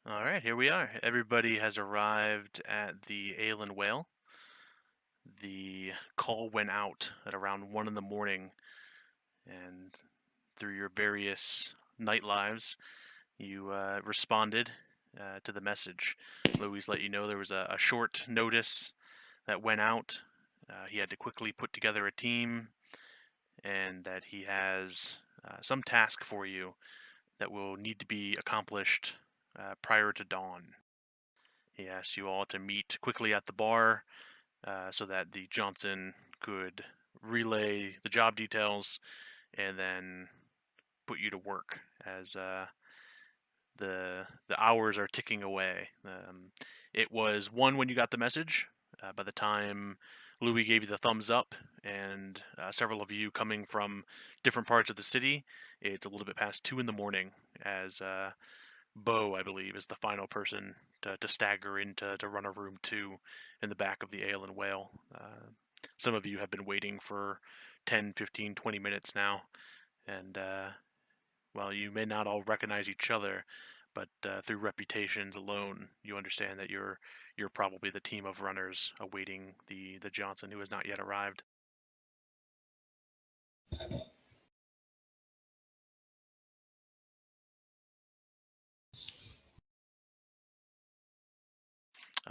All right, here we are. Everybody has arrived at the Ale Wail. The call went out at around 1 in the morning, and through your various night lives, you responded to the message. Louis let you know there was a short notice that went out. He had to quickly put together a team, and that he has some task for you that will need to be accomplished prior to dawn. He asked you all to meet quickly at the bar so that the Johnson could relay the job details and then put you to work as the hours are ticking away. It was 1 when you got the message. By the time Louis gave you the thumbs up, and several of you coming from different parts of the city, it's a little bit past 2 in the morning as Beau, I believe, is the final person to stagger in to run a room 2 in the back of the Ale and Whale. Some of you have been waiting for 10, 15, 20 minutes now, and well, you may not all recognize each other, but through reputations alone, you understand that you're probably the team of runners awaiting the Johnson who has not yet arrived.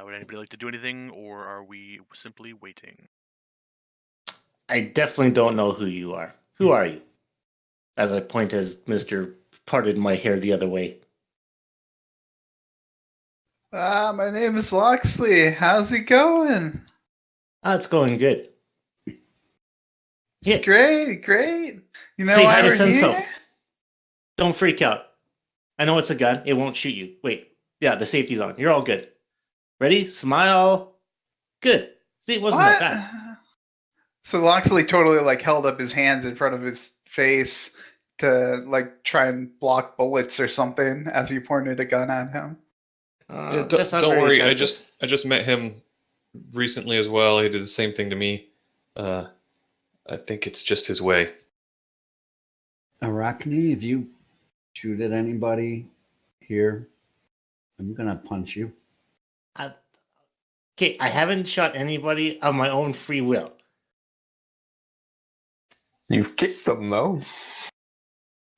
Would anybody like to do anything, or are we simply waiting? I definitely don't know who you are. Who are you? As I point as Mr. parted my hair the other way. My name is Locksley. How's it going? It's going good. It's great. You know Say why hi to we're Senso. here? Don't freak out. I know it's a gun. It won't shoot you. Wait. Yeah, the safety's on. You're all good. Ready? Smile. Good. See, it wasn't that bad. So Locksley totally held up his hands in front of his face to try and block bullets or something as you pointed a gun at him. Yeah, don't worry. I just met him recently as well. He did the same thing to me. I think it's just his way. Arachne, if you shoot at anybody here, I'm gonna punch you. Okay, I haven't shot anybody of my own free will. You've kicked them, though.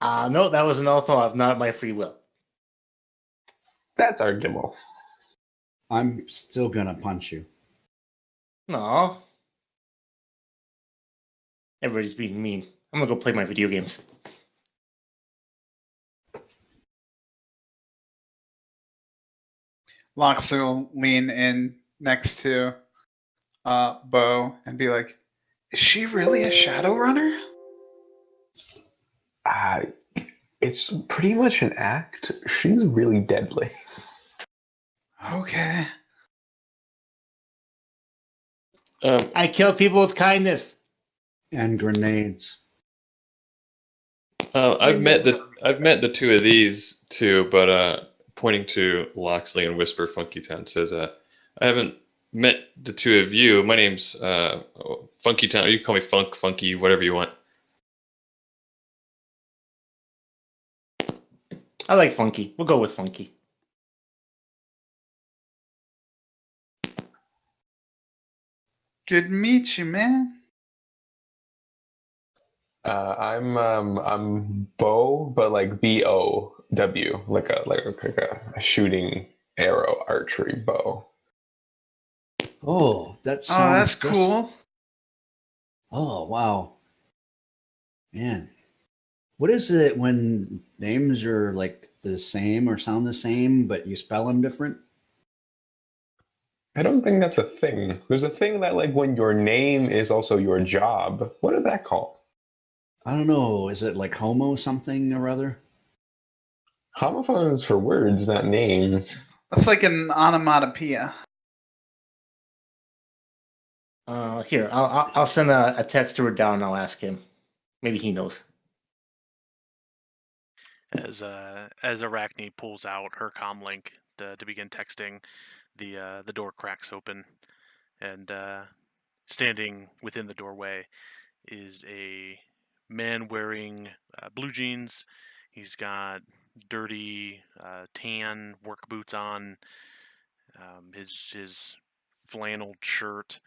No, that was an also of not my free will. That's arguable. I'm still gonna punch you. No. Everybody's being mean. I'm gonna go play my video games. Locksley will lean in next to Beau and be like, "Is she really a shadow runner?" It's pretty much an act. She's really deadly. Okay. I kill people with kindness and grenades. I've met the two of these too, but pointing to Locksley and Whisper Funkytown says, I haven't met the two of you. My name's Funkytown. You can call me Funk, Funky, whatever you want. I like Funky. We'll go with Funky. Good to meet you, man. I'm Beau, but like B-O-W, like a shooting arrow archery bow. Oh, that's cool. Oh, wow. Man. What is it when names are like the same or sound the same, but you spell them different? I don't think that's a thing. There's a thing that when your name is also your job. What is that called? I don't know. Is it like homo something or other? Homophones for words, not names. That's like an onomatopoeia. Here, I'll send a text to Radal and I'll ask him. Maybe he knows. As Arachne pulls out her comm link to begin texting, the door cracks open, and standing within the doorway is a man wearing blue jeans. He's got dirty tan work boots on. His flannel shirt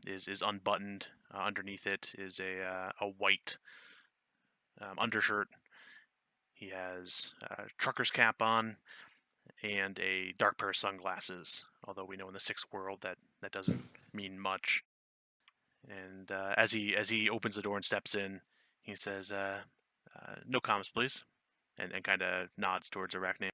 is unbuttoned. Underneath it is a white undershirt. He has a trucker's cap on and a dark pair of sunglasses. Although we know in the sixth world that doesn't mean much. And as he opens the door and steps in, he says, "No comms, please," and kind of nods towards Arachne.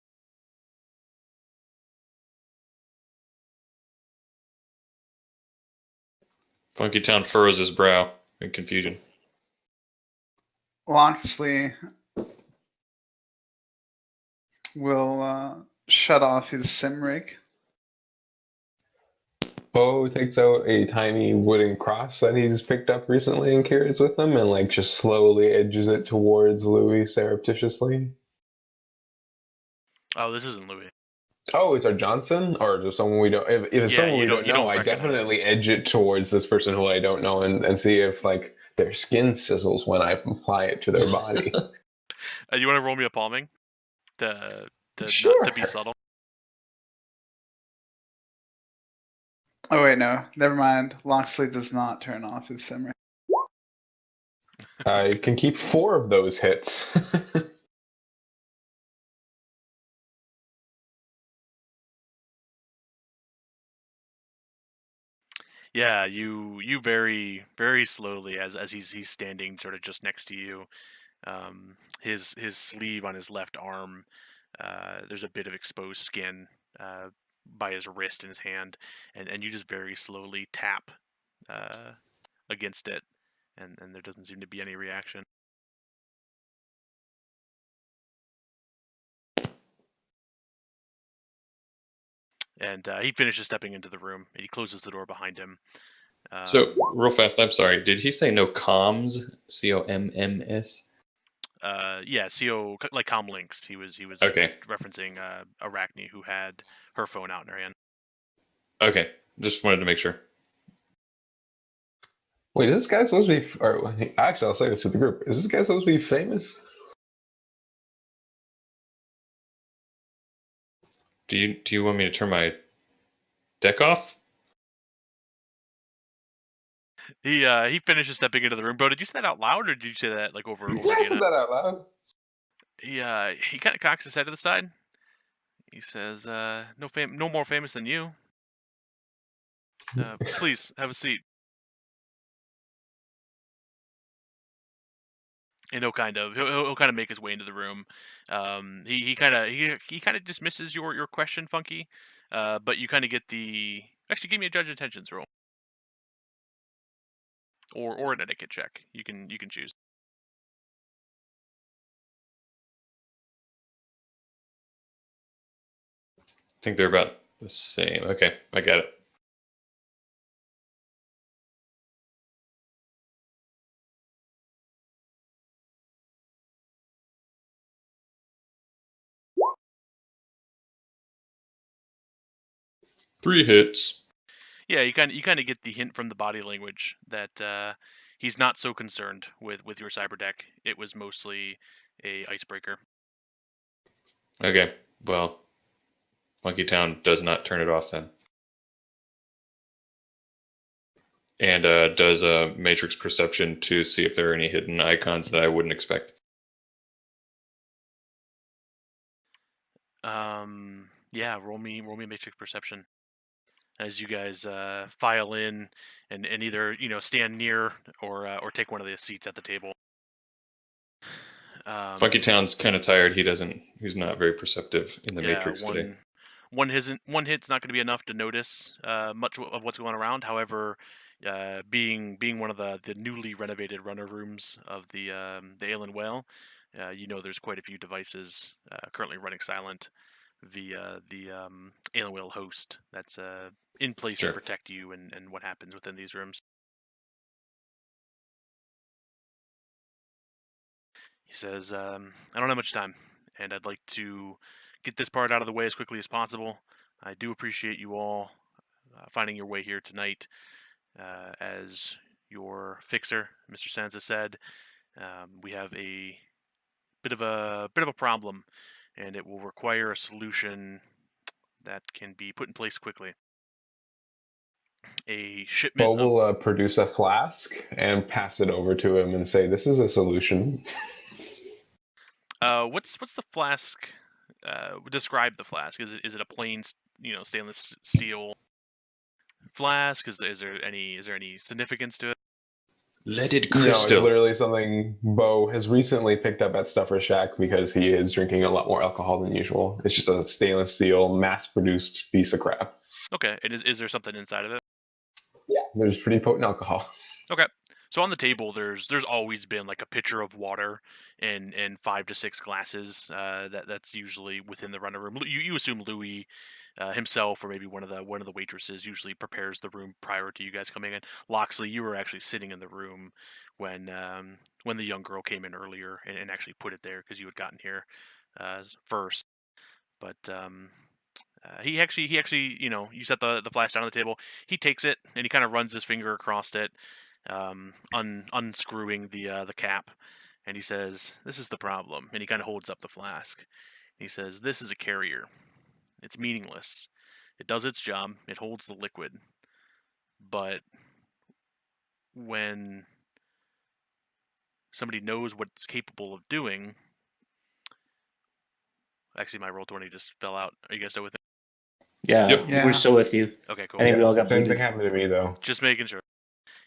Funkytown furrows his brow in confusion. Locksley will shut off his sim rig. Beau takes out a tiny wooden cross that he's picked up recently and carries with him, and like just slowly edges it towards Louis surreptitiously. Oh, this isn't Louis. Oh, it's our Johnson, or just someone we don't. If it's Yeah, someone we you don't know, don't I recognize. definitely edge it towards this person who I don't know, and see if like their skin sizzles when I apply it to their body. You want to roll me a palming to Sure. not to be subtle? Oh wait, no, never mind. Locksley does not turn off his sim rig. I can keep 4 of those hits. Yeah, you very very slowly as he's standing sort of just next to you. His sleeve on his left arm, there's a bit of exposed skin by his wrist and his hand, and you just very slowly tap against it, and there doesn't seem to be any reaction. And he finishes stepping into the room, and he closes the door behind him. So, real fast, I'm sorry. Did he say no comms? COMMS? Yeah, CO like comlinks. He was Okay. referencing Arachne, who had her phone out in her hand. Okay. Just wanted to make sure. Wait, is this guy supposed to be? Or actually, I'll say this to the group: is this guy supposed to be famous? Do you want me to turn my deck off? He finishes stepping into the room. Bro, did you say that out loud, or did you say that like over? Yeah, I said that out loud. He kind of cocks his head to the side. He says, no more famous than you. Please have a seat." And he'll kind of make his way into the room. He kind of dismisses your question, Funky. But you kind of get the actually give me a judge intentions roll, or an etiquette check. You can choose. I think they're about the same. Okay, I got it. Three hits. Yeah, you kind of get the hint from the body language that he's not so concerned with your cyber deck. It was mostly a icebreaker. Okay, well, Funkytown does not turn it off then. And does a matrix perception to see if there are any hidden icons that I wouldn't expect. Yeah, roll me matrix perception as you guys file in and either stand near or take one of the seats at the table. Funkytown's kind of tired. He's not very perceptive in the matrix today. One hit's not going to be enough to notice much of what's going around. However, being one of the newly renovated runner rooms of the Ale Wail, there's quite a few devices currently running silent via the Ale Wail host that's in place Sure. to protect you and what happens within these rooms. He says, "I don't have much time, and I'd like to get this part out of the way as quickly as possible. I do appreciate you all finding your way here tonight. As your fixer, Mr. Sansa said, we have a bit of a problem, and it will require a solution that can be put in place quickly. A shipment Beau will produce a flask and pass it over to him and say, "This is a solution." what's the flask? Describe the flask. Is it a plain stainless steel flask? Is there any significance to it? Leaded No, it's crystal. literally something Beau has recently picked up at Stuffer Shack because he is drinking a lot more alcohol than usual. It's just a stainless steel, mass-produced piece of crap. Okay, and is there something inside of it? Yeah, there's pretty potent alcohol. Okay. So on the table, there's always been like a pitcher of water and 5 to 6 glasses. That's usually within the runner room. You assume Louis himself or maybe one of the waitresses usually prepares the room prior to you guys coming in. Locksley, you were actually sitting in the room when the young girl came in earlier and actually put it there because you had gotten here first. But he actually you set the flash down on the table. He takes it and he kind of runs his finger across it, unscrewing the cap, and he says, "This is the problem." And he kind of holds up the flask. He says, "This is a carrier. It's meaningless. It does its job. It holds the liquid. But when somebody knows what it's capable of doing..." Actually, my roll 20 just fell out. Are you guys still with me? Yeah, Yep. Yeah. we're still with you. Okay, cool. I think we all got Same booted. thing happened to me, though. Just making sure.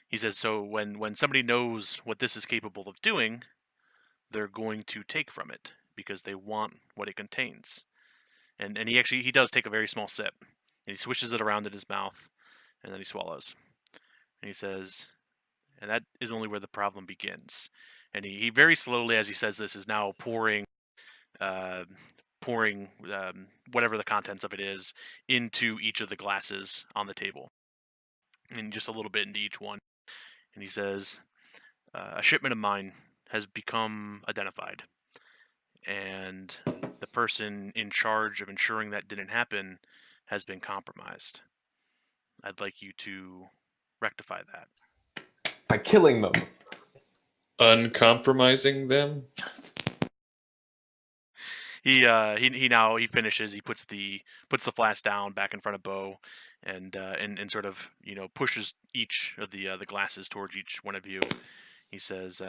He says, so when somebody knows what this is capable of doing, they're going to take from it because they want what it contains. And he does take a very small sip, and he swishes it around in his mouth, and then he swallows. And he says, and that is only where the problem begins. And he very slowly, as he says this, is now pouring whatever the contents of it is into each of the glasses on the table, and just a little bit into each one. And he says, a shipment of mine has become identified, and the person in charge of ensuring that didn't happen has been compromised. I'd like you to rectify that. By killing them. Uncompromising them? He finishes. He puts the flask down back in front of Beau, and sort of pushes each of the glasses towards each one of you. He says,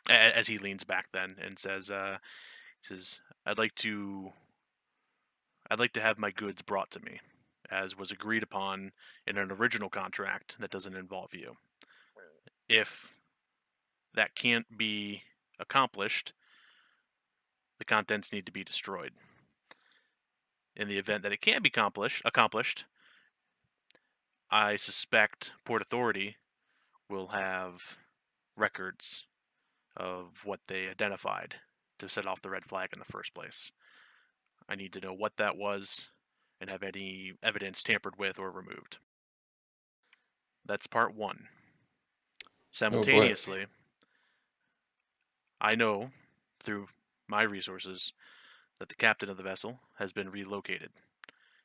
as he leans back then and says, I'd like to have my goods brought to me, as was agreed upon in an original contract that doesn't involve you. If that can't be accomplished, the contents need to be destroyed. In the event that it can be accomplished, I suspect Port Authority will have records of what they identified to set off the red flag in the first place. I need to know what that was and have any evidence tampered with or removed. That's part one. Simultaneously, I know through my resources that the captain of the vessel has been relocated.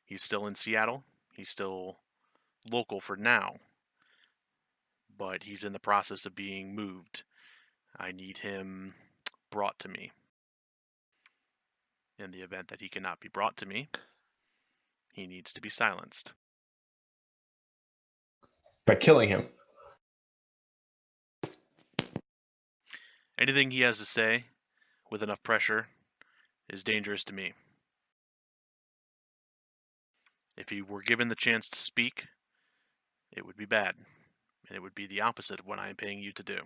He's still in Seattle. He's still local for now, but he's in the process of being moved. I need him brought to me. In the event that he cannot be brought to me, he needs to be silenced. By killing him. Anything he has to say with enough pressure is dangerous to me. If he were given the chance to speak, it would be bad, and it would be the opposite of what I am paying you to do.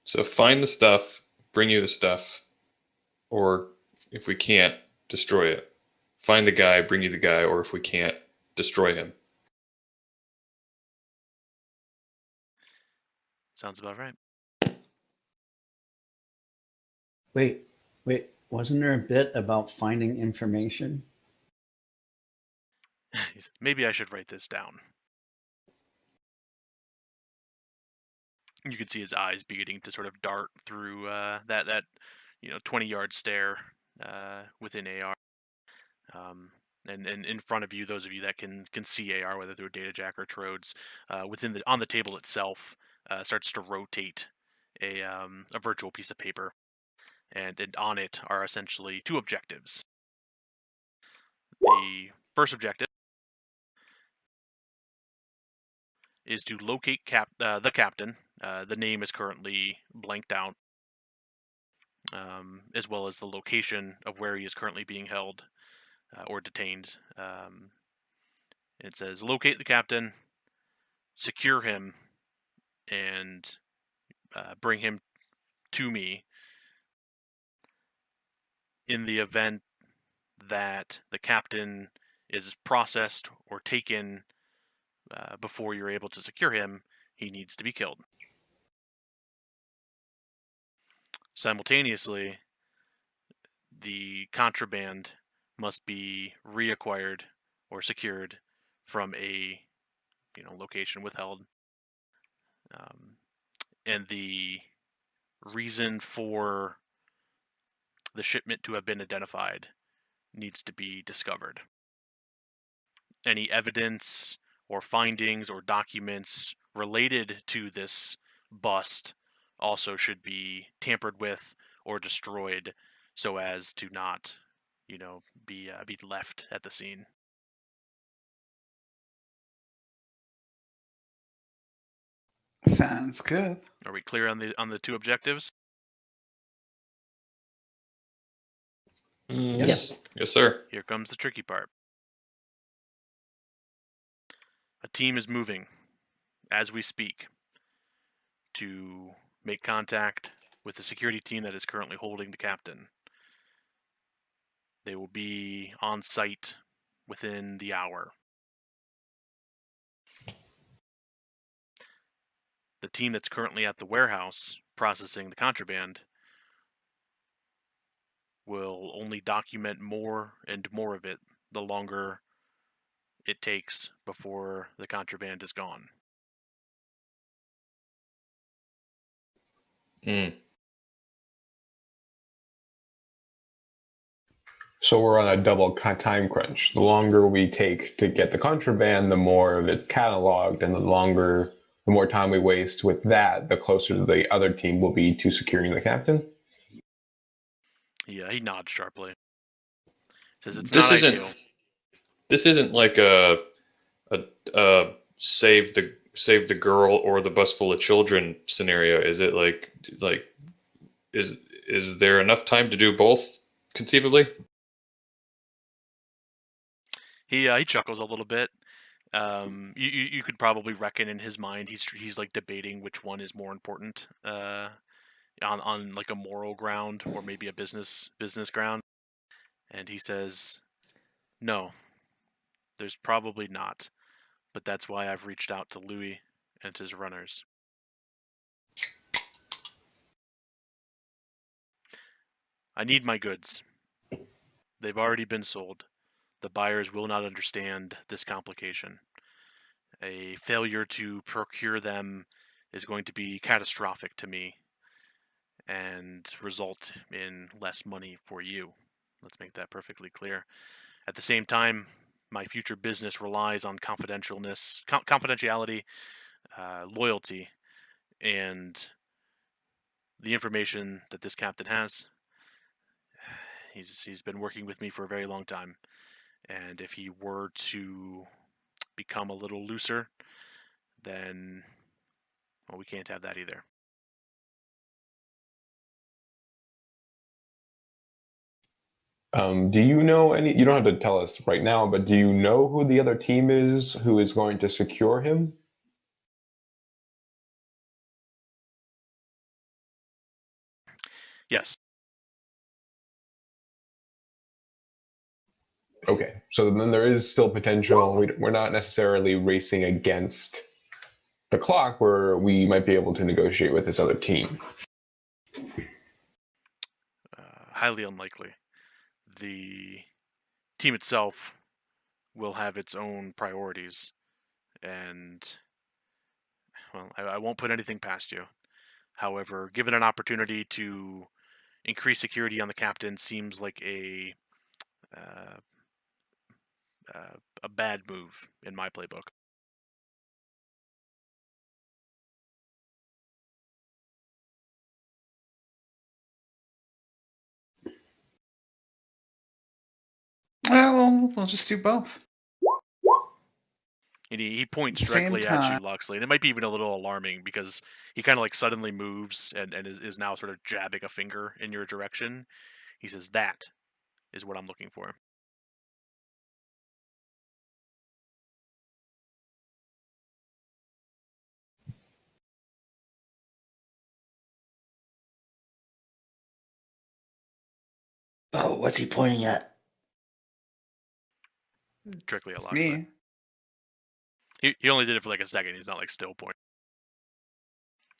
So find the stuff, bring you the stuff, or if we can't, destroy it. Find the guy, bring you the guy, or if we can't, destroy him. Sounds about right. Wait. Wasn't there a bit about finding information? Maybe I should write this down. You can see his eyes beginning to sort of dart through that 20-yard stare within AR. And in front of you, those of you that can see AR, whether through a data jack or trodes, on the table itself, starts to rotate a virtual piece of paper, and on it are essentially two objectives. The first objective is to locate the captain. The name is currently blanked out, as well as the location of where he is currently being held or detained. It says locate the captain, secure him, and bring him to me. In the event that the captain is processed or taken before you're able to secure him, he needs to be killed. Simultaneously, the contraband must be reacquired or secured from a location withheld. And the reason for the shipment to have been identified needs to be discovered. Any evidence or findings or documents related to this bust also should be tampered with or destroyed so as to not, be left at the scene. Sounds good. Are we clear on the two objectives? Yes, yes, sir. Here comes the tricky part. A team is moving as we speak to make contact with the security team that is currently holding the captain. They will be on site within the hour. The team that's currently at the warehouse processing the contraband will only document more and more of it the longer it takes before the contraband is gone. So we're on a double time crunch. The longer we take to get the contraband, the more of it's cataloged, and the more time we waste with that, the closer the other team will be to securing the captain. Yeah, he nods sharply. Says it's This not isn't ideal. this isn't like a save the girl or the bus full of children scenario. Is it like is there enough time to do both conceivably? He chuckles a little bit. You could probably reckon in his mind he's like debating which one is more important on like a moral ground or maybe a business ground. And he says, "No, there's probably not, but that's why I've reached out to Louis and his runners." I need my goods. They've already been sold. The buyers will not understand this complication. A failure to procure them is going to be catastrophic to me and result in less money for you. Let's make that perfectly clear. At the same time, my future business relies on confidentiality, loyalty, and the information that this captain has. He's been working with me for a very long time, and if he were to become a little looser, then we can't have that either. Do you know any? You don't have to tell us right now, but do you know who the other team is who is going to secure him? Yes. Okay, so then there is still potential. We're not necessarily racing against the clock, where we might be able to negotiate with this other team. Highly unlikely. The team itself will have its own priorities, and I won't put anything past you. However, given an opportunity to increase security on the captain seems like a a bad move in my playbook. Well, we'll just do both. And he points At the same directly at you, time. Locksley. And it might be even a little alarming because he kind of like suddenly moves and is now sort of jabbing a finger in your direction. He says, "That is what I'm looking for." Oh, what's he pointing at? Directly at It's Locksley. me. He only did it for like a second. He's not like still pointing.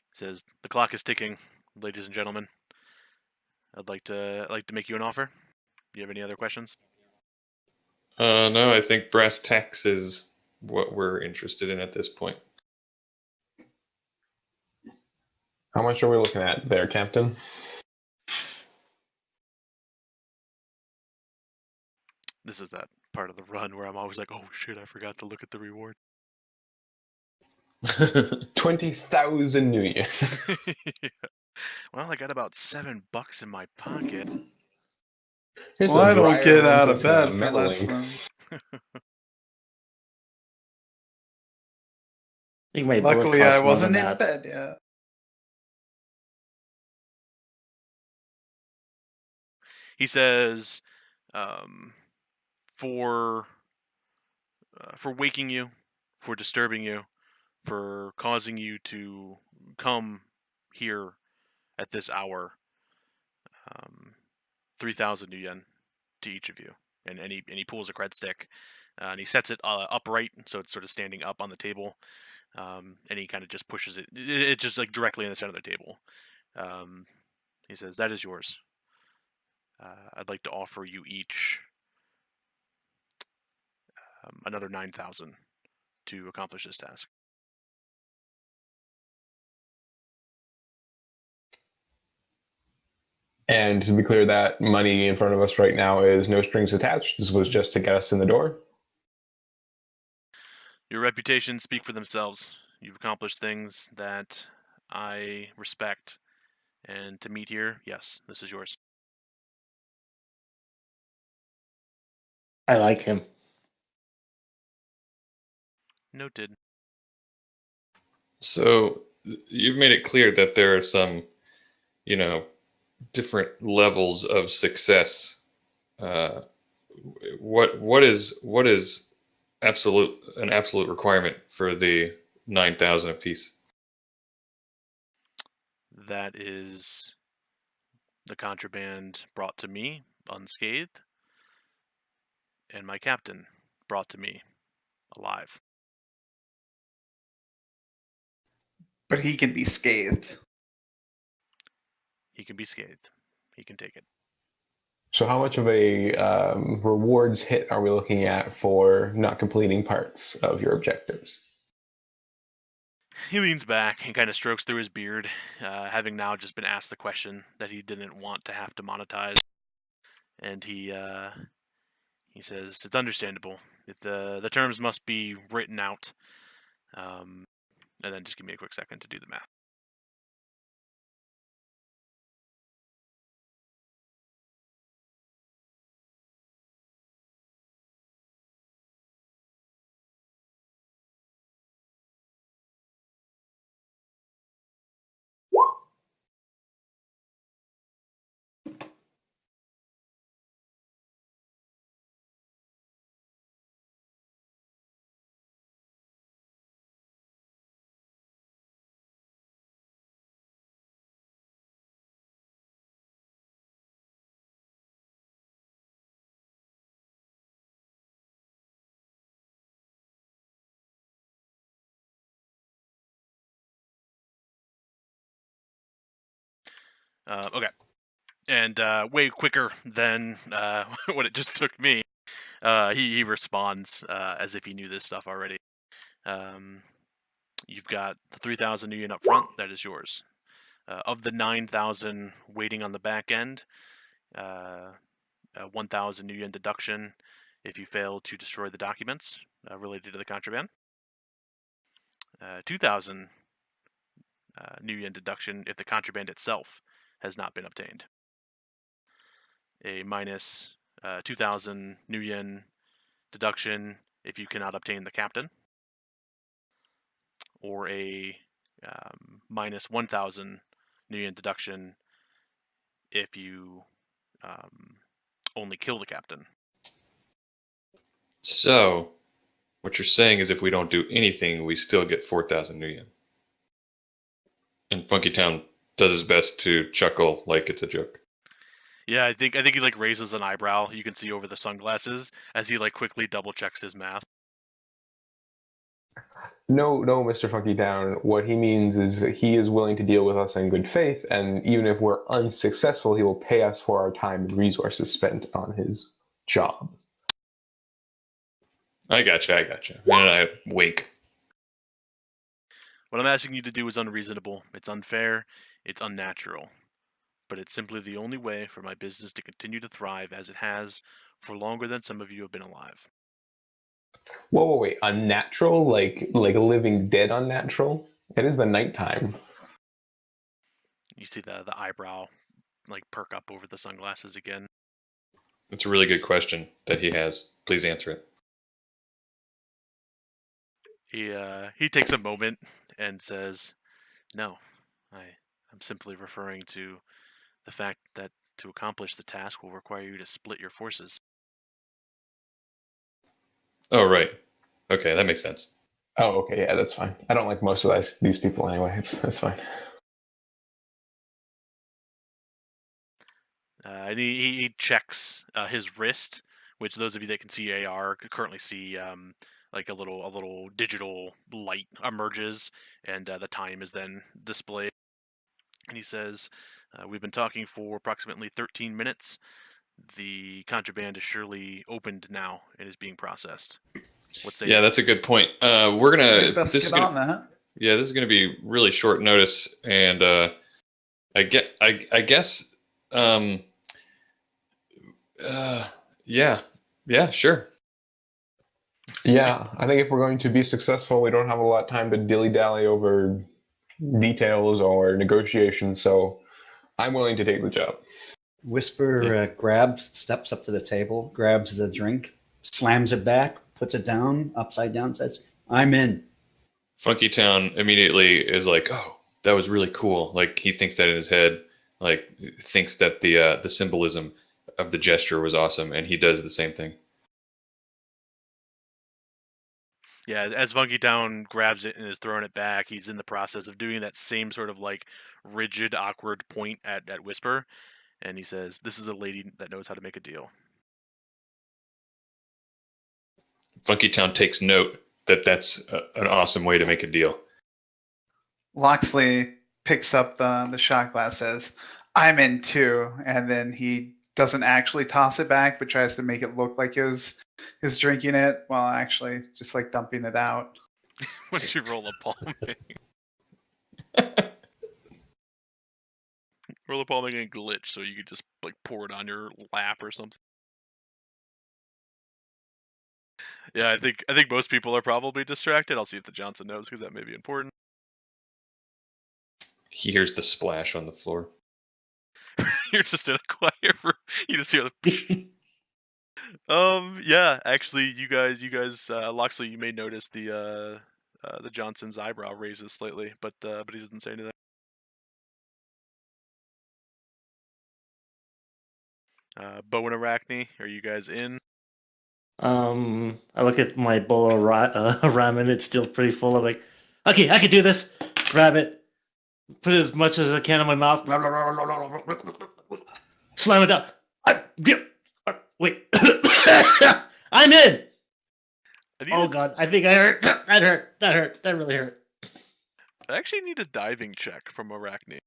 He says, "The clock is ticking, ladies and gentlemen. I'd like to make you an offer. Do you have any other questions?" No, I think brass tacks is what we're interested in at this point. How much are we looking at there, Captain? This is that part of the run where I'm always like, "Oh shit, I forgot to look at the reward." 20,000 new yen. Yeah. Well, I got about $7 in my pocket. Here's Well, a I don't dryer get lens out and of some, bed for metal less ink. than. I think my bullet Luckily, costs I more wasn't than in that. bed yet. He says, for waking you, for disturbing you, for causing you to come here at this hour, 3,000 new yen to each of you. And he pulls a cred stick, and he sets it upright, so it's sort of standing up on the table. And he kind of just pushes it. It's just like directly in the center of the table. He says, "That is yours. I'd like to offer you each another 9,000 to accomplish this task." And to be clear, that money in front of us right now is no strings attached. This was just to get us in the door. Your reputations speak for themselves. You've accomplished things that I respect. And to meet here, yes, this is yours. I like him. Noted. So you've made it clear that there are some, different levels of success. What is an absolute requirement for the 9,000 apiece? That is the contraband brought to me unscathed, and my captain brought to me alive. But he can be scathed. He can be scathed. He can take it. So how much of a rewards hit are we looking at for not completing parts of your objectives? He leans back and kind of strokes through his beard, having now just been asked the question that he didn't want to have to monetize. And he says, "It's understandable. If the terms must be written out." And then just give me a quick second to do the math. Okay. And way quicker than what it just took me. He responds as if he knew this stuff already. You've got the 3,000 new yen up front. That is yours. Of the 9,000 waiting on the back end, 1,000 new yen deduction if you fail to destroy the documents related to the contraband. 2,000 new yen deduction if the contraband itself has not been obtained. A minus 2,000 new yen deduction if you cannot obtain the captain. Or a minus 1,000 new yen deduction if you only kill the captain. So, what you're saying is if we don't do anything, we still get 4,000 new yen. And Funkytown does his best to chuckle like it's a joke. Yeah, I think he like raises an eyebrow. You can see over the sunglasses as he like quickly double checks his math. No, Mr. Funkytown. What he means is that he is willing to deal with us in good faith, and even if we're unsuccessful, he will pay us for our time and resources spent on his job. I gotcha. And I wink. What I'm asking you to do is unreasonable. It's unfair. It's unnatural. But it's simply the only way for my business to continue to thrive as it has for longer than some of you have been alive. Whoa, wait, unnatural? Like a living dead unnatural? It is the nighttime. You see the eyebrow like perk up over the sunglasses again. It's a really good question that he has. Please answer it. He takes a moment and says, "No, I'm simply referring to the fact that to accomplish the task will require you to split your forces." Oh, right. Okay, that makes sense. Oh, okay, yeah, that's fine. I don't like most of these people anyway. It's fine. And he checks his wrist, which those of you that can see AR currently see like a little digital light emerges, and the time is then displayed. And he says, "We've been talking for approximately 13 minutes. The contraband is surely opened now and is being processed." What say you? Yeah, that's a good point. We're gonna. Best This is get gonna. on that. Yeah, this is gonna be really short notice, and I guess. Yeah, sure. Yeah, I think if we're going to be successful, we don't have a lot of time to dilly-dally over details or negotiations, so I'm willing to take the job. Whisper steps up to the table, grabs the drink, slams it back, puts it down, upside down, says, "I'm in." Funkytown immediately is like, "Oh, that was really cool." Like he thinks that in his head, like thinks that the symbolism of the gesture was awesome, and he does the same thing. Yeah, as Funkytown grabs it and is throwing it back, he's in the process of doing that same sort of like rigid, awkward point at Whisper, and he says, "This is a lady that knows how to make a deal." Funkytown takes note that that's an awesome way to make a deal. Locksley picks up the shot glass, says, "I'm in too," and then he doesn't actually toss it back, but tries to make it look like he was drinking it while actually just like dumping it out. Why don't you roll a palming? Roll a palming and glitch so you could just like pour it on your lap or something. Yeah, I think most people are probably distracted. I'll see if the Johnson knows because that may be important. He hears the splash on the floor. You're just in a quiet room. You just hear the. Yeah, actually, you guys, Locksley, you may notice the Johnson's eyebrow raises slightly, but he doesn't say anything. Beau and Arachne, are you guys in? I look at my bowl of ramen. It's still pretty full. I'm like, okay, I can do this. Grab it, put as much as I can in my mouth. Slam it down. Wait, I'm in. Oh god, I think I hurt. That hurt. That really hurt. I actually need a diving check from Arachne.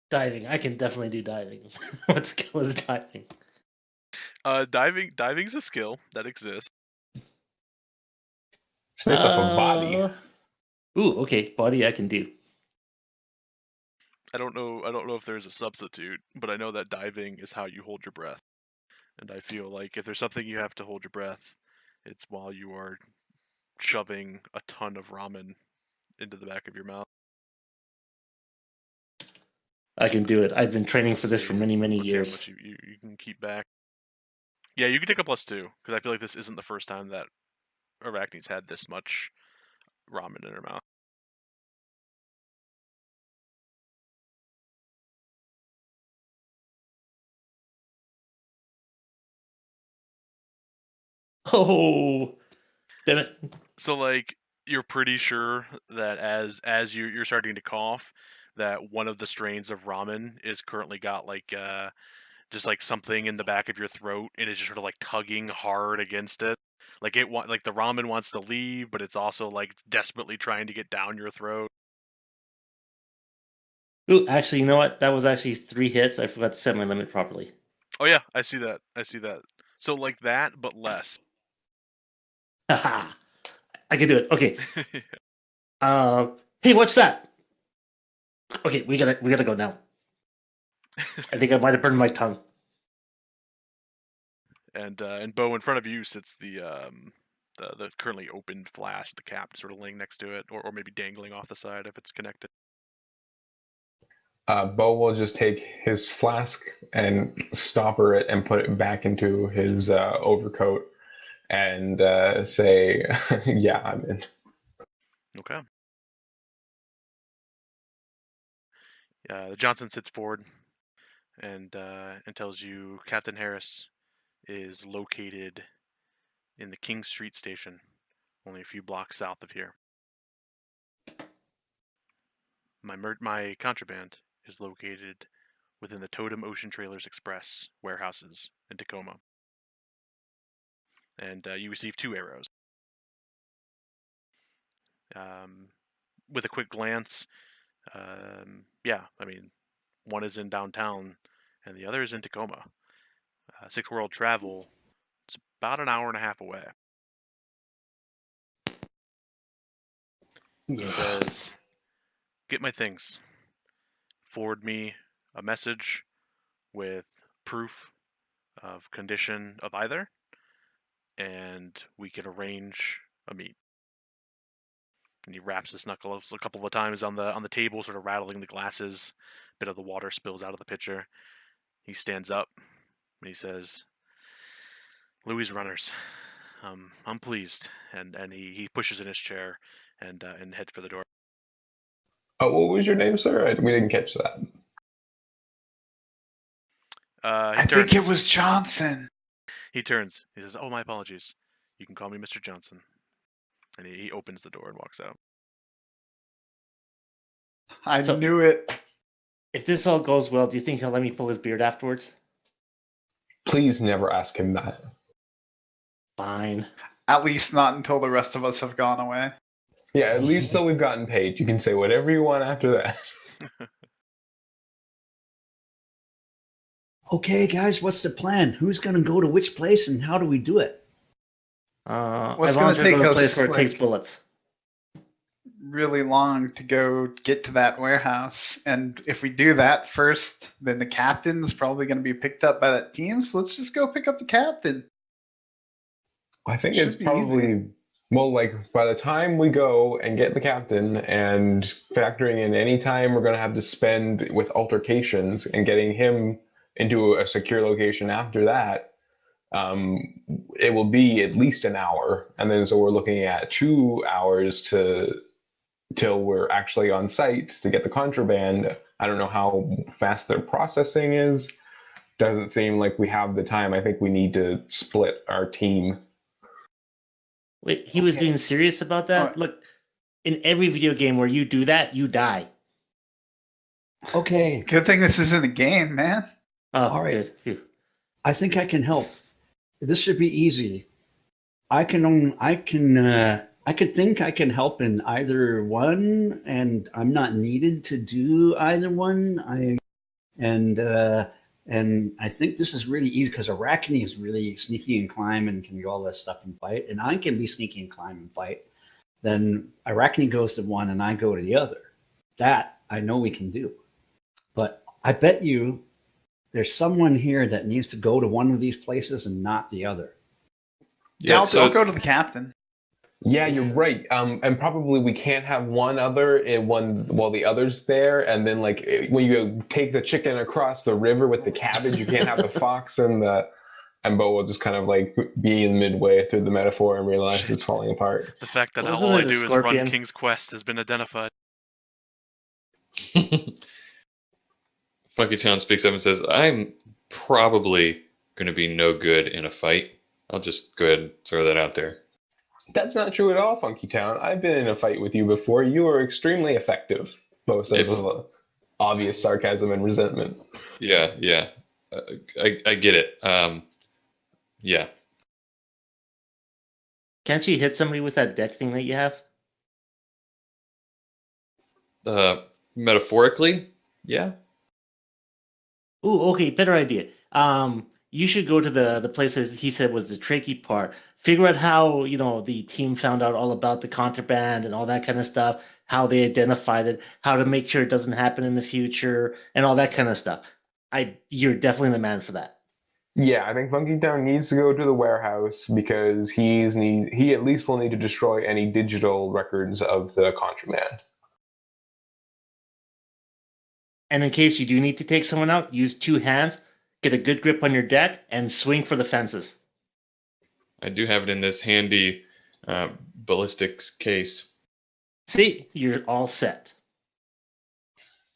Diving. I can definitely do diving. What skill is diving? Diving's a skill that exists. It's based off of body. Ooh, okay, body I can do. I don't know if there's a substitute, but I know that diving is how you hold your breath. And I feel like if there's something you have to hold your breath, it's while you are shoving a ton of ramen into the back of your mouth. I can do it. I've been training for Let's this see. for many, many Let's see how years. much you can keep back. Yeah, you can take a +2 because I feel like this isn't the first time that Arachne's had this much ramen in her mouth. Oh, damn it. So like you're pretty sure that as you're starting to cough, that one of the strains of ramen is currently got like just like something in the back of your throat and is just sort of like tugging hard against it. Like like the ramen wants to leave, but it's also like desperately trying to get down your throat. Ooh, actually, you know what? That was actually 3 hits. I forgot to set my limit properly. Oh yeah, I see that. I see that. So like that, but less. Haha. I can do it. Okay. Hey, what's that? Okay, we gotta go now. I think I might have burned my tongue. And Beau, in front of you sits the currently opened flask, the cap sort of laying next to it, or maybe dangling off the side if it's connected. Beau will just take his flask and stopper it and put it back into his overcoat and say, "Yeah, I'm in." Okay. The Johnson sits forward and tells you Captain Harris is located in the King Street station, only a few blocks south of here. My contraband is located within the Totem Ocean Trailers Express warehouses in Tacoma. And you receive 2 arrows. With a quick glance, yeah, I mean, one is in downtown and the other is in Tacoma. 6 world travel, it's about an hour and a half away. He says, get my things. Forward me a message with proof of condition of either, and we can arrange a meet. And he raps his knuckles a couple of times on the table, sort of rattling the glasses. A bit of the water spills out of the pitcher. He stands up and he says, Louis Runners, I'm pleased. And he pushes in his chair and heads for the door. Oh, what was your name, sir? We didn't catch that. I think it was Johnson. He turns. He says, oh, my apologies. You can call me Mr. Johnson. And he opens the door and walks out. I knew it. If this all goes well, do you think he'll let me pull his beard afterwards? Please never ask him that. Fine. At least not until the rest of us have gone away. Yeah, at least till we've gotten paid. You can say whatever you want after that. Okay, guys, what's the plan? Who's going to go to which place and how do we do it? What's I going to volunteer take to go to a us place where it takes bullets. really long to go get to that warehouse? And if we do that first, then the captain is probably going to be picked up by that team. So let's just go pick up the captain. I think Should it's be probably easy. well, like by the time we go and get the captain, and factoring in any time we're going to have to spend with altercations and getting him into a secure location after that, it will be at least an hour, and then so we're looking at 2 hours till we're actually on site to get the contraband. I don't know how fast their processing is. Doesn't seem like we have the time. I think we need to split our team. Wait, he was being serious about that? Oh. Look, in every video game where you do that, you die. Okay, Good thing this isn't a game, man. Oh, All right. good. Phew. I think I can help. This should be easy. I could think I can help in either one, and I'm not needed to do either one. And I think this is really easy because Arachne is really sneaky and climb and can do all this stuff and fight, and I can be sneaky and climb and fight. Then Arachne goes to one and I go to the other. That I know we can do. But I bet you there's someone here that needs to go to one of these places and not the other. Yeah, I'll so go to the captain. Yeah, you're right. And probably we can't have one other and one while the other's there. And then like when you take the chicken across the river with the cabbage, you can't have the fox and Beau will just kind of like be in midway through the metaphor and realize Shit. it's falling apart. The fact that Wasn't all I it a do is scorpion? run King's Quest has been identified. Funkytown speaks up and says, I'm probably going to be no good in a fight. I'll just go ahead and throw that out there. That's not true at all, Funkytown. I've been in a fight with you before. You were extremely effective. Beau says with obvious sarcasm and resentment. Yeah. I get it. Yeah. Can't you hit somebody with that deck thing that you have? Metaphorically, yeah. Ooh, okay, better idea. You should go to the place that he said was the tricky part. Figure out how, the team found out all about the contraband and all that kind of stuff, how they identified it, how to make sure it doesn't happen in the future, and all that kind of stuff. You're definitely the man for that. Yeah, I think Funkytown needs to go to the warehouse because he at least will need to destroy any digital records of the contraband. And in case you do need to take someone out, use two hands, get a good grip on your deck, and swing for the fences. I do have it in this handy ballistics case. See, you're all set.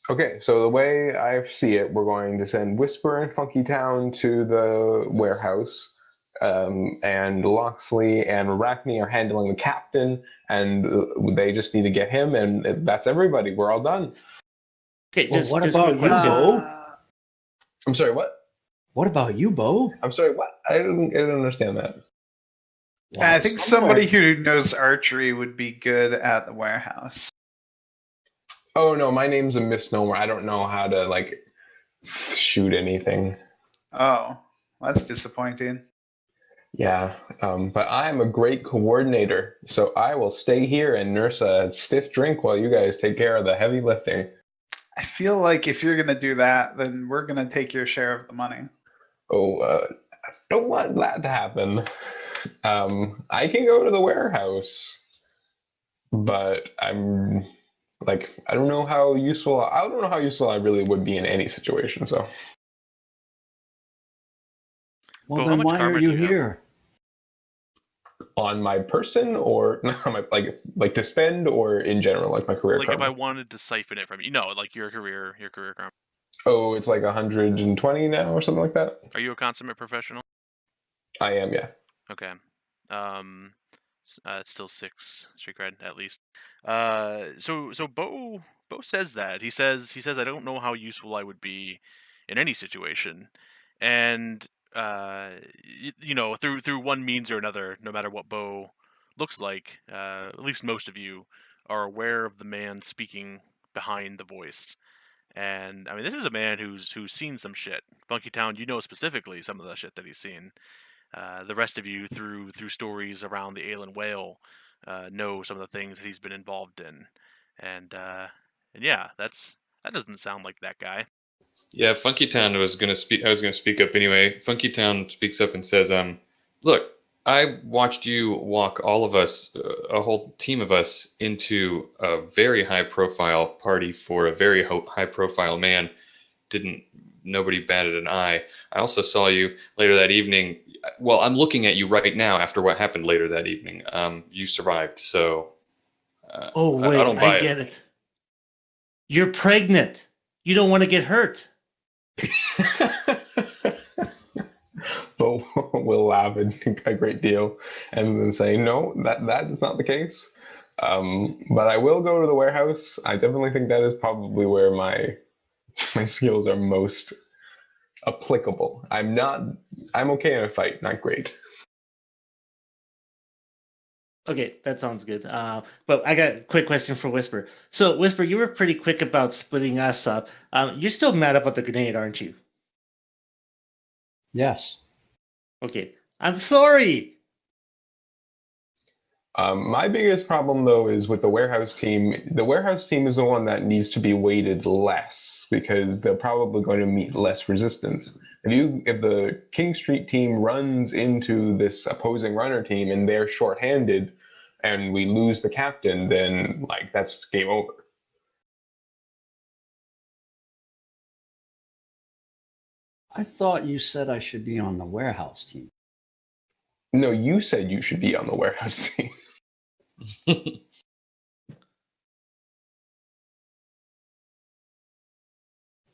Okay, so the way I see it, we're going to send Whisper and Funkytown to the warehouse, and Locksley and Arachne are handling the captain, and they just need to get him, and that's everybody. We're all done. Okay, Well, just what just about a quick you, question. Beau? I'm sorry, what? What about you, Beau? I'm sorry, what? I didn't understand that. Well, I think somebody who knows archery would be good at the warehouse. Oh no, my name's a misnomer. I don't know how to like shoot anything. Oh, that's disappointing. Yeah, but I'm a great coordinator, so I will stay here and nurse a stiff drink while you guys take care of the heavy lifting. I feel like if you're going to do that, then we're going to take your share of the money. Oh, I don't want that to happen. I can go to the warehouse, but I don't know how useful. I don't know how useful I really would be in any situation. So, Well, Beau, how then much why are karma you do you have? here? on my person or on my like to spend or in general, like my career Like karma. if I wanted to siphon it from you, no, like your career karma. Oh, it's like 120 now or something like that. Are you a consummate professional? I am, yeah. Okay. It's still 6 street cred at least. So Beau says that he says I don't know how useful I would be in any situation, and through one means or another, no matter what Beau looks like, at least most of you are aware of the man speaking behind the voice. And I mean, this is a man who's seen some shit. Funkytown, specifically some of the shit that he's seen. The rest of you, through stories around the Ale Wail, know some of the things that he's been involved in, and yeah, that doesn't sound like that guy. Yeah, Funkytown was gonna speak. I was gonna speak up anyway. Funkytown speaks up and says, look, I watched you walk all of us, a whole team of us, into a very high-profile party for a very high-profile man. Nobody batted an eye. I also saw you later that evening. Well, I'm looking at you right now after what happened later that evening. You survived, so Oh, wait, I don't buy I get it. You're pregnant. You don't want to get hurt. Beau will laugh a great deal and then say, no, that is not the case. But I will go to the warehouse. I definitely think that is probably where my skills are most applicable. I'm okay in a fight, not great. Okay, that sounds good. But I got a quick question for Whisper. So, Whisper, you were pretty quick about splitting us up. You're still mad about the grenade, aren't you? Yes. Okay, I'm sorry. My biggest problem, though, is with the warehouse team. The warehouse team is the one that needs to be weighted less because they're probably going to meet less resistance. If the King Street team runs into this opposing runner team and they're shorthanded, and we lose the captain, then like that's game over. I thought you said I should be on the warehouse team. No, you said you should be on the warehouse team.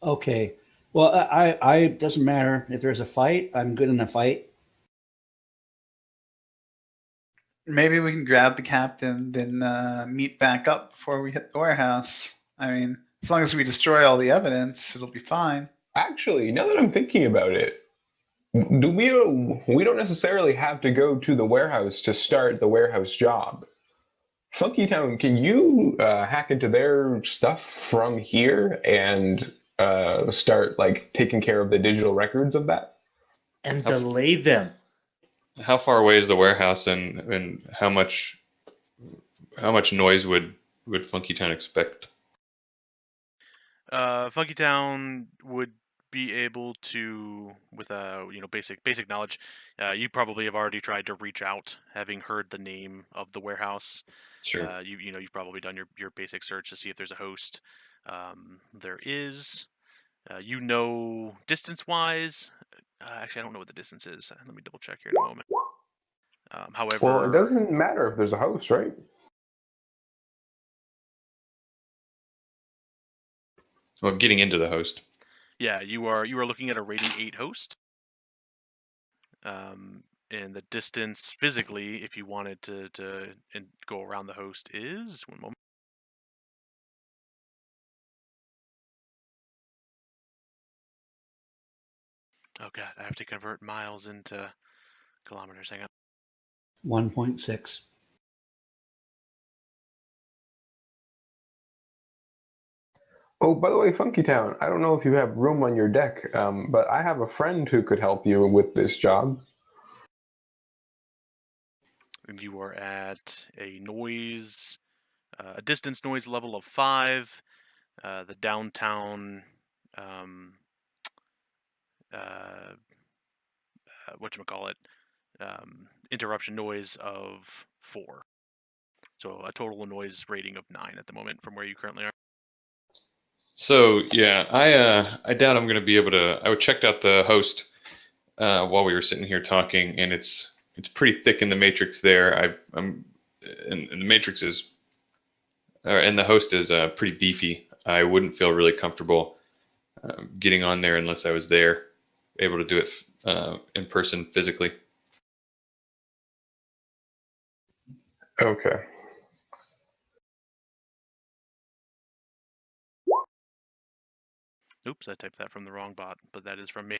Okay. Well, I doesn't matter if there's a fight. I'm good in a fight. Maybe we can grab the captain, then meet back up before we hit the warehouse. I mean, as long as we destroy all the evidence, it'll be fine. Actually, now that I'm thinking about it, we don't necessarily have to go to the warehouse to start the warehouse job. Funkytown, can you hack into their stuff from here and start like taking care of the digital records of that? And delay them. How far away is the warehouse, and how much noise would Funkytown expect? Funkytown would be able to, with basic knowledge. You probably have already tried to reach out, having heard the name of the warehouse. Sure. You've probably done your basic search to see if there's a host. There is. Distance wise. Actually, I don't know what the distance is. Let me double check here in a moment. However, Well, it doesn't matter if there's a host, right? Well, getting into the host. yeah, you are looking at a rating 8 host. And the distance physically, if you wanted to go around the host, is 1 moment. Oh god, I have to convert miles into kilometers. Hang on. 1.6. Oh, by the way, Funkytown, I don't know if you have room on your deck, but I have a friend who could help you with this job. And you are at a distance noise level of 5. The downtown, whatchamacallit, interruption noise of 4. So a total noise rating of 9 at the moment from where you currently are. So yeah, I doubt I'm going to be able to. I checked out the host while we were sitting here talking, and it's pretty thick in the matrix there. And the matrix is, and the host is pretty beefy. I wouldn't feel really comfortable getting on there unless I was there, able to do it in person physically. Okay. Oops, I typed that from the wrong bot, but that is from me.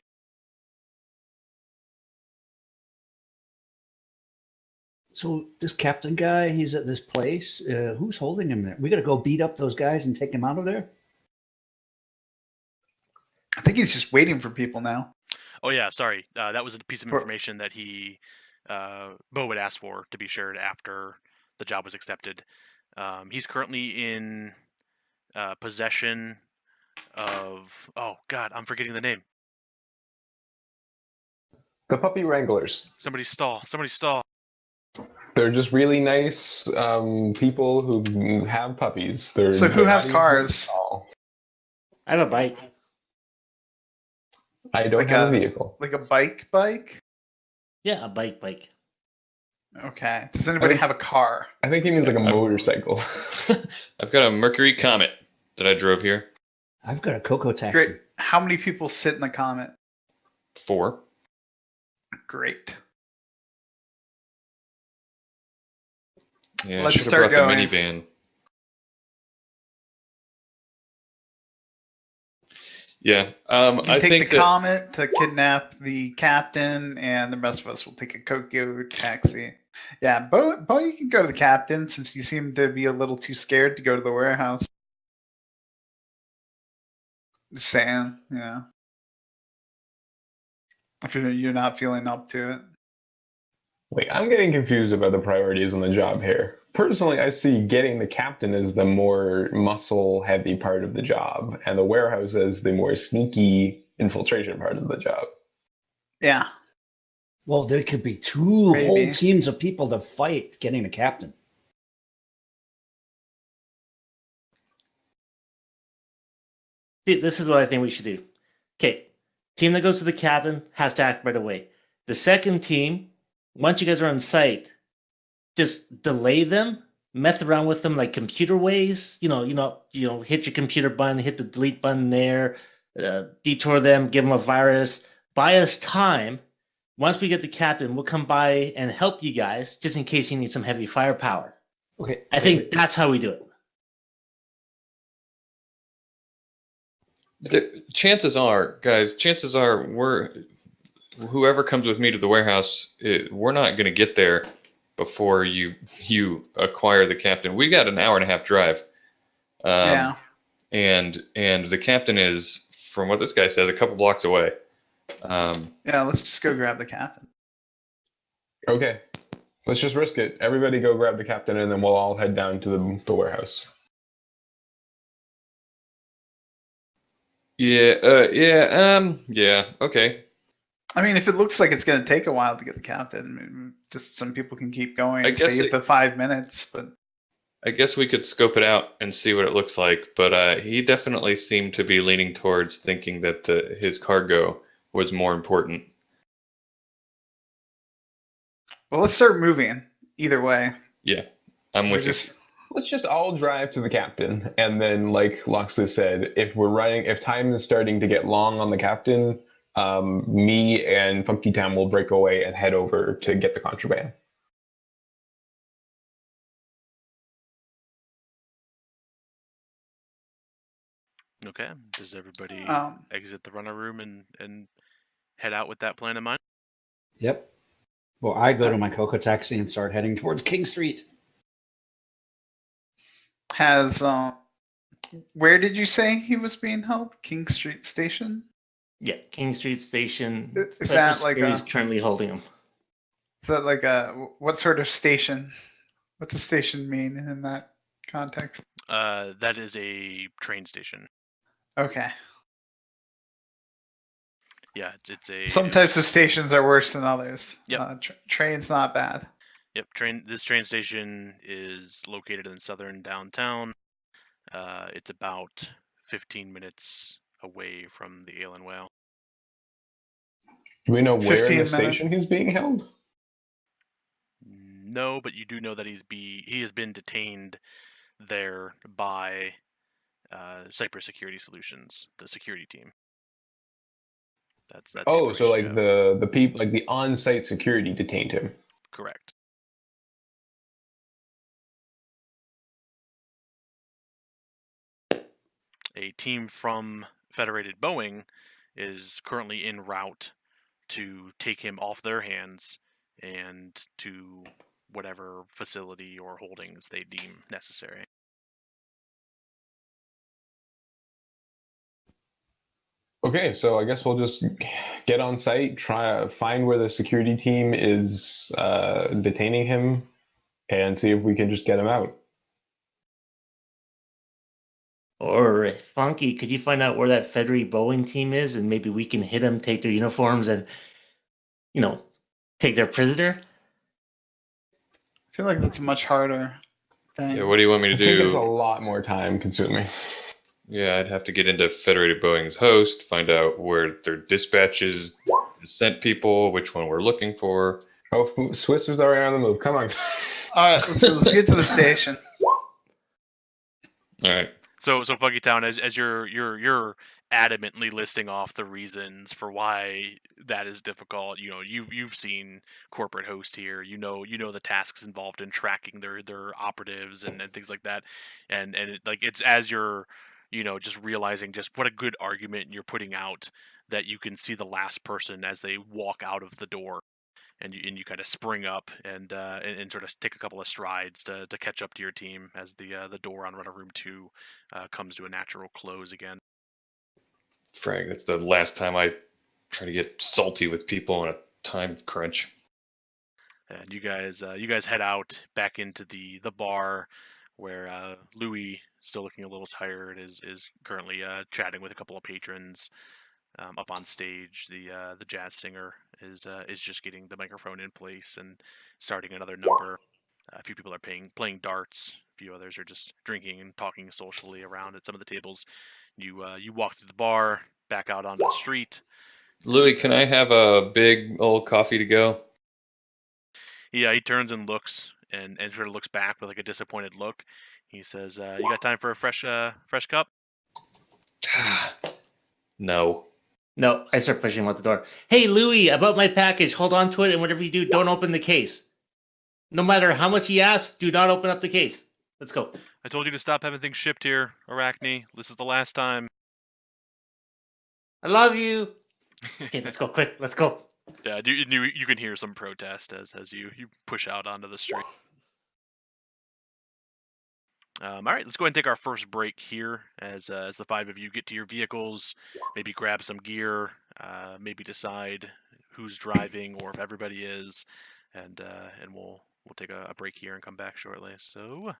So this captain guy, he's at this place. Who's holding him there? We got to go beat up those guys and take him out of there? I think he's just waiting for people now. Oh yeah, sorry. That was a piece of information that Beau had asked for to be shared after the job was accepted. He's currently in possession of. Oh God, I'm forgetting the name. The puppy wranglers. Somebody stall. Somebody stall. They're just really nice people who have puppies. So who has cars? I have a bike. I don't Like have a vehicle. Like a bike? Yeah, a bike. Okay. Does anybody have a car? I think he means like a motorcycle. I've got a Mercury Comet that I drove here. I've got a Coco taxi. Great. How many people sit in the Comet? 4. Great. Yeah, Let's I should have start brought going. the minivan. Yeah, I take think the Comet to kidnap the captain, and the rest of us will take a Coco taxi. Yeah, Beau, you can go to the captain since you seem to be a little too scared to go to the warehouse. Just saying, yeah. If you're not feeling up to it. Wait, I'm getting confused about the priorities on the job here. Personally, I see getting the captain as the more muscle-heavy part of the job, and the warehouse as the more sneaky infiltration part of the job. Yeah, Well, there could be two whole Maybe. teams of people to fight getting a captain. See, this is what I think we should do. Okay, team that goes to the captain has to act right away. The second team, once you guys are on site, just delay them, mess around with them like computer ways. Hit your computer button, hit the delete button there, detour them, give them a virus, buy us time. Once we get the captain, we'll come by and help you guys, just in case you need some heavy firepower. Okay. I think that's how we do it. Chances are, guys, whoever comes with me to the warehouse, we're not going to get there before you acquire the captain. We got an hour and a half drive. Yeah. And the captain is, from what this guy says, a couple blocks away. Yeah, let's just go grab the captain. Okay, let's just risk it. Everybody go grab the captain, and then we'll all head down to the warehouse. Yeah, okay. I mean, if it looks like it's going to take a while to get the captain, just some people can keep going, I guess save the 5 minutes. But I guess we could scope it out and see what it looks like, but he definitely seemed to be leaning towards thinking that his cargo was more important. well, let's start moving. Either way, Yeah, I'm with you. Let's just all drive to the captain, and then, like Locksley said, if time is starting to get long on the captain, me and Funkytown will break away and head over to get the contraband. Okay. Does everybody exit the runner room and head out with that plan in mind? Yep. Well, I go to my Coco taxi and start heading towards King Street. has where did you say he was being held? King Street Station. Yeah, King Street Station. Is that like is currently holding him? Is that like a what sort of station? What's a station mean in that context? That is a train station. Okay. Yeah, it's a. Some types of stations are worse than others. Yep. Train's not bad. Yep. This train station is located in southern downtown. It's about 15 minutes away from the Ale Wail. Do we know where 15 in the minutes. station he's being held? No, but you do know that he has been detained there by Cypress Security Solutions, the security team. That's Oh, so like information. the people, like the on-site security detained him. Correct. A team from Federated Boeing is currently en route to take him off their hands and to whatever facility or holdings they deem necessary. Okay, so I guess we'll just get on site, try to find where the security team is detaining him, and see if we can just get him out. Or Funky, could you find out where that Federated Boeing team is, and maybe we can hit them, take their uniforms, and take their prisoner? I feel like that's a much harder thing. Yeah, what do you want me to I think it's a do? lot more time consuming. Yeah, I'd have to get into Federated Boeing's host, find out where their dispatches sent people, which one we're looking for. Oh, Swiss is already on the move. Come on. All right, let's get to the station. All right. So Funkytown, as you're adamantly listing off the reasons for why that is difficult. You've seen corporate host here. You know the tasks involved in tracking their operatives and things like that. And it's as you're just realizing just what a good argument you're putting out, that you can see the last person as they walk out of the door. And you kind of spring up and sort of take a couple of strides to catch up to your team as the door on Runner Room 2 comes to a natural close again. Frank, that's the last time I try to get salty with people on a time crunch. And you guys head out back into the bar where Louis, still looking a little tired, is currently chatting with a couple of patrons up on stage. The jazz singer is just getting the microphone in place and starting another number. A few people are playing darts. A few others are just drinking and talking socially around at some of the tables. You walk through the bar, back out onto the street. Louis, can I have a big old coffee to go? Yeah, he turns and looks and sort of looks back with like a disappointed look. He says, "You got time for a fresh cup?" No. No, I start pushing him out the door. Hey, Louis, about my package. Hold on to it, and whatever you do, don't open the case. No matter how much he asks, do not open up the case. Let's go. I told you to stop having things shipped here, Arachne. This is the last time. I love you. Okay, let's go quick. Let's go. Yeah, you can hear some protest as you push out onto the street. All right, let's go ahead and take our first break here as the five of you get to your vehicles, maybe grab some gear, maybe decide who's driving or if everybody is, and we'll take a break here and come back shortly. So